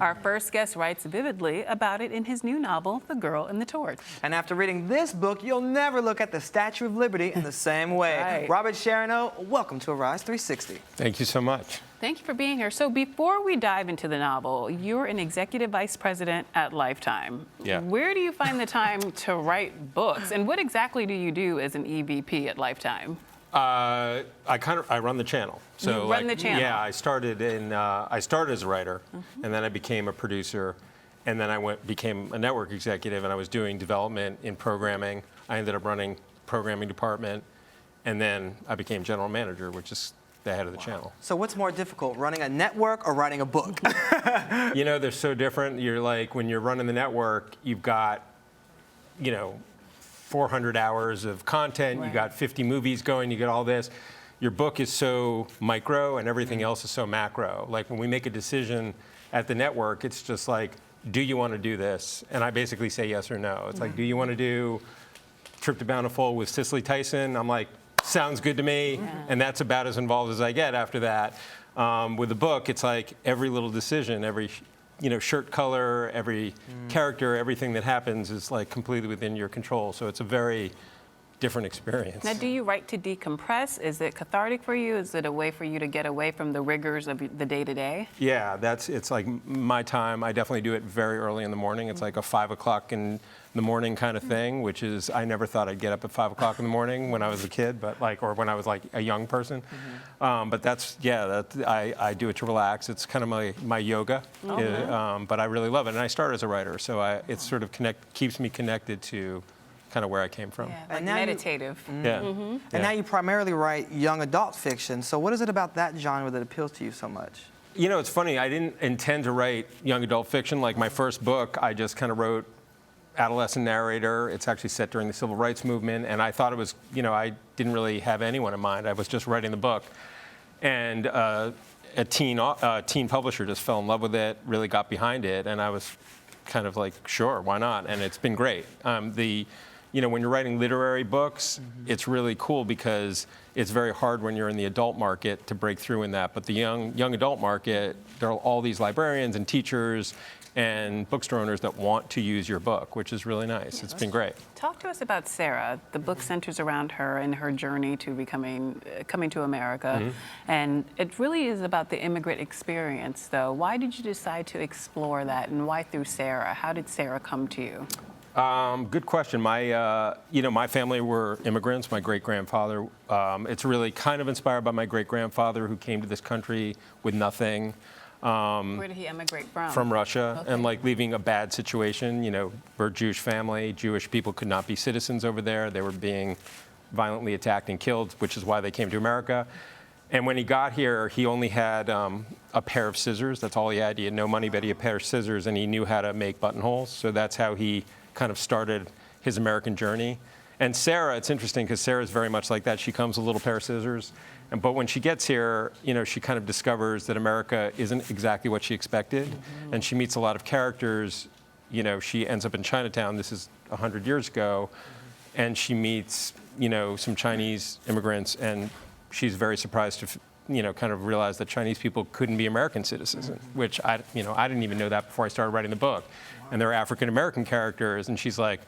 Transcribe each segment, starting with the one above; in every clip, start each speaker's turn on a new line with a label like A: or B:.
A: Our first guest writes vividly about it in his new novel, The Girl in the Torch.
B: And after reading this book, you'll never look at the Statue of Liberty in the same way.
A: Right.
B: Robert Sharenow, welcome to Arise 360.
C: Thank you so much.
A: Thank you for being here. So before we dive into the novel, you're an executive vice president at Lifetime.
C: Yeah.
A: Where do you find the time to write books? And what exactly do you do as an EVP at Lifetime?
C: I run the channel. So
A: You run the channel.
C: Yeah, I started as a writer, and then I became a producer, and then I became a network executive, and I was doing development in programming. I ended up running programming department, and then I became general manager, which is the head of the channel.
B: So what's more difficult, running a network or writing a book?
C: You know, they're so different. You're like, when you're running the network, you've got, 400 hours of content,
A: Right.
C: you got 50 movies going, you get all this. Your book is so micro and everything else is so macro. Like when we make a decision at the network, it's just like, do you want to do this? And I basically say yes or no. It's like, do you want to do Trip to Bountiful with Cicely Tyson? I'm like, sounds good to me.
A: Yeah.
C: And that's about as involved as I get after that. With the book, it's like every little decision, every shirt color, every character, everything that happens is like completely within your control. So it's a very different experience.
A: Now, do you write to decompress? Is it cathartic for you? Is it a way for you to get away from the rigors of the day-to-day?
C: Yeah, it's like my time. I definitely do it very early in the morning. It's like a 5 o'clock in the morning kind of thing, which is, I never thought I'd get up at 5 o'clock in the morning when I was a kid, but or when I was like a young person. But I do it to relax. It's kind of my yoga, but I really love it. And I started as a writer, so it sort of keeps me connected to kind of where I came from.
A: Yeah, like
B: And now
A: meditative.
C: Yeah.
B: And now you primarily write young adult fiction. So what is it about that genre that appeals to you so much?
C: You know, it's funny. I didn't intend to write young adult fiction. Like my first book, I just kind of wrote adolescent narrator. It's actually set during the civil rights movement, and I thought it was, I didn't really have anyone in mind. I was just writing the book, and a teen publisher just fell in love with it, really got behind it, and I was kind of like, sure, why not? And it's been great. When you're writing literary books, it's really cool because it's very hard when you're in the adult market to break through in that. But the young adult market, there are all these librarians and teachers and bookstore owners that want to use your book, which is really nice. It's been great.
A: Talk to us about Sarah. The book centers around her and her journey to coming to America. And it really is about the immigrant experience, though. Why did you decide to explore that, and why through Sarah? How did Sarah come to you?
C: Good question. My family were immigrants. My great-grandfather. It's really kind of inspired by my great-grandfather, who came to this country with nothing.
A: Where did he emigrate from?
C: From Russia,
A: Okay.
C: and like leaving a bad situation. We're a Jewish family. Jewish people could not be citizens over there. They were being violently attacked and killed, which is why they came to America. And when he got here, he only had a pair of scissors. That's all he had. He had no money, but he had a pair of scissors, and he knew how to make buttonholes. So that's how he kind of started his American journey. And Sarah, it's interesting because Sarah's very much like that. She comes with a little pair of scissors. But when she gets here, she kind of discovers that America isn't exactly what she expected. And she meets a lot of characters. She ends up in Chinatown. This is 100 years ago. And she meets, some Chinese immigrants. And she's very surprised to, kind of realize that Chinese people couldn't be American citizens, which I didn't even know that before I started writing the book. And they're African-American characters. And she's like,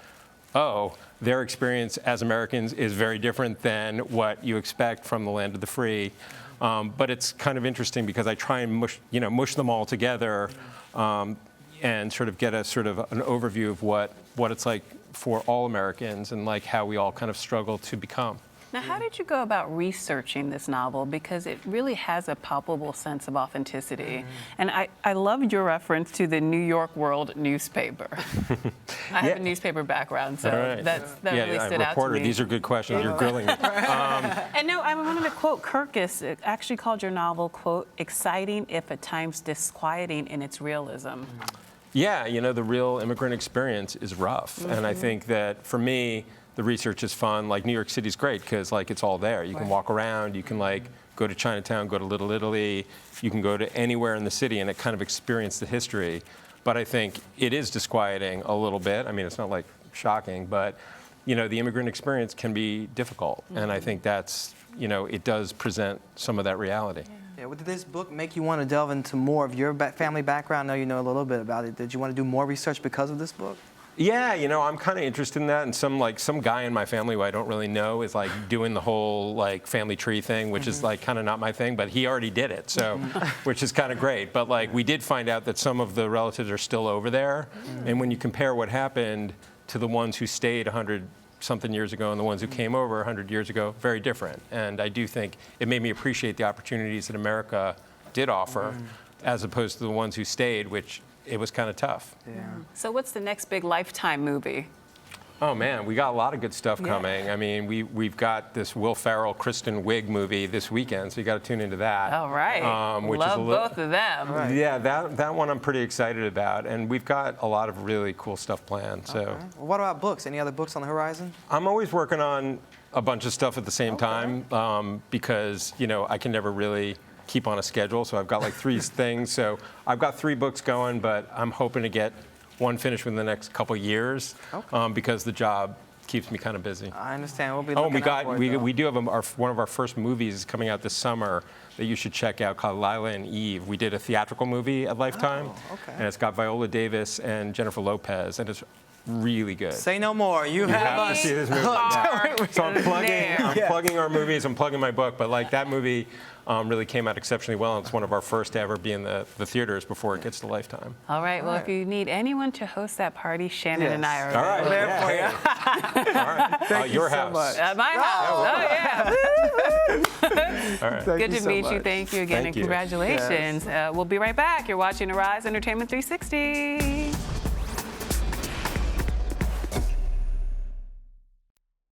C: oh, their experience as Americans is very different than what you expect from the land of the free. But it's kind of interesting because I try and mush them all together and sort of get an overview of what it's like for all Americans and like how we all kind of struggle to become.
A: Now, how did you go about researching this novel? Because it really has a palpable sense of authenticity. And I loved your reference to the New York World newspaper. I have a newspaper background, so
C: right.
A: that really stood out to me.
C: These are good questions. You're grilling me.
A: And no, I wanted to quote Kirkus. It actually called your novel, quote, exciting if at times disquieting in its realism.
C: Yeah, the real immigrant experience is rough. And I think that for me, the research is fun. Like New York City's great because like it's all there. You can walk around, you can like go to Chinatown, go to Little Italy, you can go to anywhere in the city and kind of experience the history. But I think it is disquieting a little bit. I mean, it's not like shocking, but the immigrant experience can be difficult. And I think that's, it does present some of that reality.
B: Yeah, Yeah, well, did this book make you want to delve into more of your family background? I know you know a little bit about it. Did you want to do more research because of this book?
C: Yeah, I'm kind of interested in that, and some guy in my family who I don't really know is like doing the whole like family tree thing, which is like kind of not my thing, but he already did it, so which is kind of great. But like we did find out that some of the relatives are still over there, and when you compare what happened to the ones who stayed 100-something years ago and the ones who came over 100 years ago, very different. And I do think it made me appreciate the opportunities that America did offer, as opposed to the ones who stayed, which it was kind of tough.
B: Yeah.
A: So what's the next big Lifetime movie?
C: Oh man, we got a lot of good stuff coming. I mean, we've got this Will Ferrell, Kristen Wiig movie this weekend, so you got to tune into that.
A: All right.
C: Which
A: Love
C: is
A: both of them.
B: Right.
C: Yeah, that one I'm pretty excited about, and we've got a lot of really cool stuff planned. So,
B: Well, what about books? Any other books on the horizon?
C: I'm always working on a bunch of stuff at the same time because I can never really keep on a schedule. So I've got like 3 things. So I've got 3 books going, but I'm hoping to get one finished within the next couple years because the job keeps me kind of busy.
B: I understand. We'll be
C: Oh,
B: looking out for it, though.
C: we do have one of our first movies coming out this summer that you should check out called Lila and Eve. We did a theatrical movie at Lifetime, and it's got Viola Davis and Jennifer Lopez, and it's really good.
B: Say no more. You
C: You
B: have
C: have to
B: us.
C: see this movie. So I'm plugging our movies, I'm plugging my book, but like that movie really came out exceptionally well, and it's one of our first to ever be in the theaters before it gets to Lifetime.
A: All right. Well, if you need anyone to host that party, Shannon and I are
C: All right.
B: there for you.
C: All right.
B: Thank you
C: Your
B: so
C: house.
B: much.
A: at my house. Oh, yeah.
C: All right.
B: Thank
A: Good
B: you
A: to
B: so
A: meet you.
B: much.
A: Thank you again,
C: Thank
A: and
C: you.
A: congratulations. We'll be right back. You're watching Arise Entertainment 360.